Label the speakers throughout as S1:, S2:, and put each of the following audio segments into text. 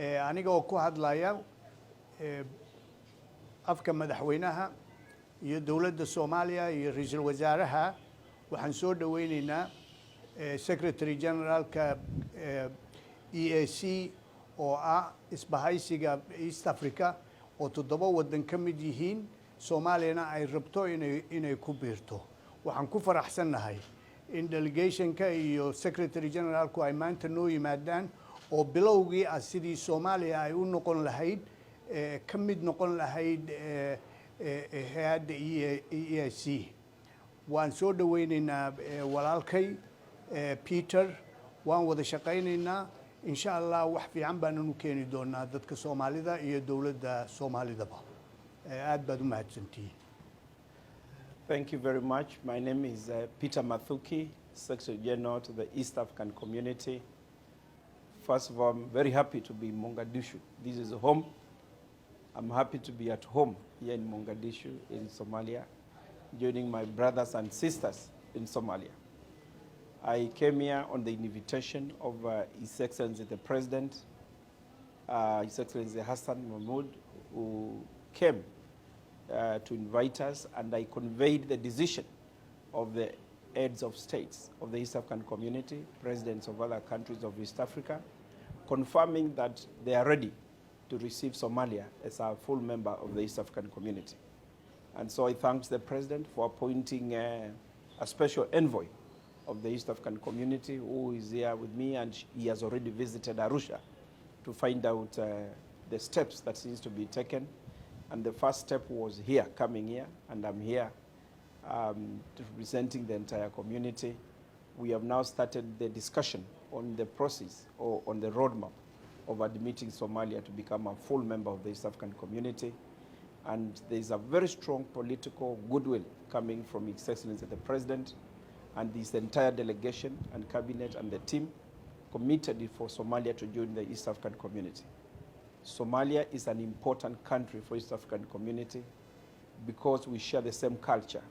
S1: aniga oo ku hadlaya afka madaxweynaha iyo dawladda Soomaaliya iyo ra'iisul wasaaraha waxaan soo dhaweynaynaa Secretary Generalka EAC oo ah isbahaysiga East Africa oo 7 wadan ka mid yihiin Soomaaliyana ay rabto inay ku biirto. waxaan ku faraxsanahay in delegationka iyo Secretary Generalku ay maanta noo yimaadaan oo bilowgii sidii Soomaaliya ay u noqon lahayd ka mid noqon lahayd hay'adda EAC. waan soo dhaweynaynaa walaalkay Peter, waan wada shaqaynaynaa insha Allah wax fiican baan u keeni doonaa dadka Soomaalida iyo dawladda Soomaalidaba. aad baad u mahadsantihiin.
S2: Thank you very much. My name is Peter Mathuki, Secretary General to the East African Community. First of all, I'm very happy to be in Mogadishu. This is home. I'm happy to be at home here in Mogadishu, in Somalia, joining my brothers and sisters in Somalia. I came here on the invitation of His Excellency the President, His Excellency Hassan Mahmoud, who came to invite us, and I conveyed the decision of the heads of states of the East African Community, presidents of other countries of East Africa, confirming that they are ready to receive Somalia as a full member of the East African Community. And so I thank the President for appointing a special envoy of the East African Community who is here with me, and he has already visited Arusha to find out the steps that needs to be taken. And the first step was here, coming here, and I'm here representing the entire community. We have now started the discussion on the process or on the roadmap of admitting Somalia to become a full member of the East African Community. And there is a very strong political goodwill coming from His Excellency the President and this entire delegation and cabinet and the team committed for Somalia to join the East African Community. Somalia is an important country for East African Community because we share the same culture,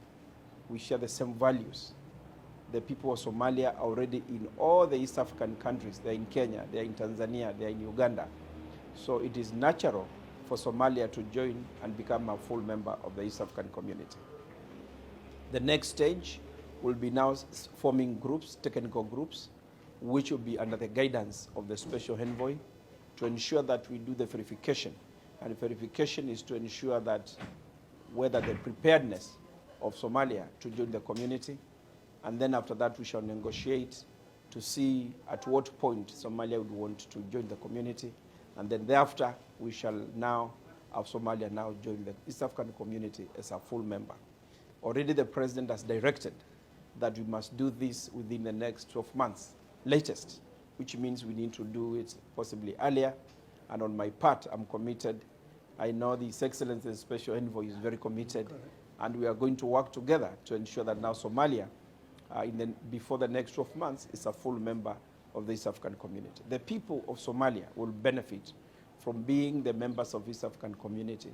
S2: we share the same values. The people of Somalia are already in all the East African countries. They're in Kenya, they're in Tanzania, they're in Uganda. So it is natural for Somalia to join and become a full member of the East African Community. The next stage will be now forming groups, technical groups, which will be under the guidance of the special envoy to ensure that we do the verification. And the verification is to ensure that whether the preparedness of Somalia to join the community, and then after that we shall negotiate to see at what point Somalia would want to join the community, and then thereafter we shall now have Somalia now join the East African Community as a full member. Already the President has directed that we must do this within the next 12 months, latest, which means we need to do it possibly earlier. And on my part, I'm committed. I know His Excellency the Special Envoy is very committed, and we are going to work together to ensure that now Somalia, before the next 12 months, is a full member of the East African Community. The people of Somalia will benefit from being the members of East African Community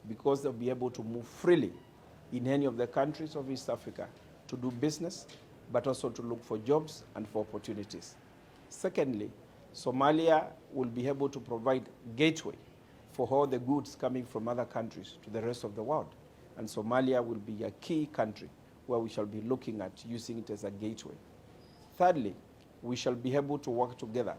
S2: because they'll be able to move freely in any of the countries of East Africa to do business, but also to look for jobs and for opportunities. Secondly, Somalia will be able to provide gateway for all the goods coming from other countries to the rest of the world. And Somalia will be a key country where we shall be looking at using it as a gateway. Thirdly, we shall be able to work together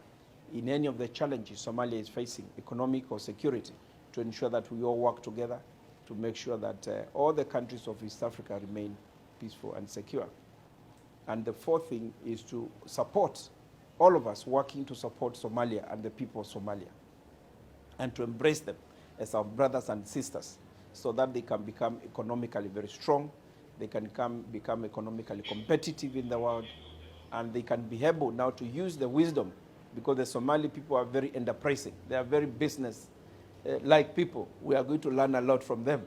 S2: in any of the challenges Somalia is facing, economic or security, to ensure that we all work together to make sure that all the countries of East Africa remain peaceful and secure. And the fourth thing is to support all of us working to support Somalia and the people of Somalia, and to embrace them as our brothers and sisters so that they can become economically very strong, they can become economically competitive in the world, and they can be able now to use the wisdom, because the Somali people are very enterprising. They are very business-like people. We are going to learn a lot from them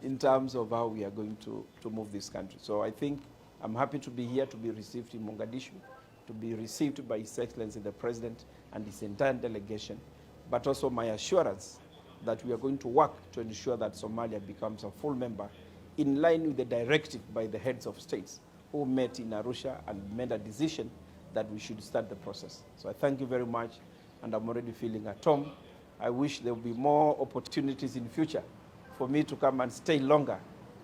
S2: in terms of how we are going to move this country. So I think I'm happy to be here, to be received in Mogadishu, to be received by His Excellency the President and his entire delegation, but also my assurance that we are going to work to ensure that Somalia becomes a full member in line with the directive by the heads of states who met in Arusha and made a decision that we should start the process. So I thank you very much, and I'm already feeling at home, I wish there will be more opportunities in future for me to come and stay longer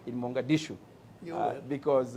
S2: in Mogadishu,
S1: You will.
S2: because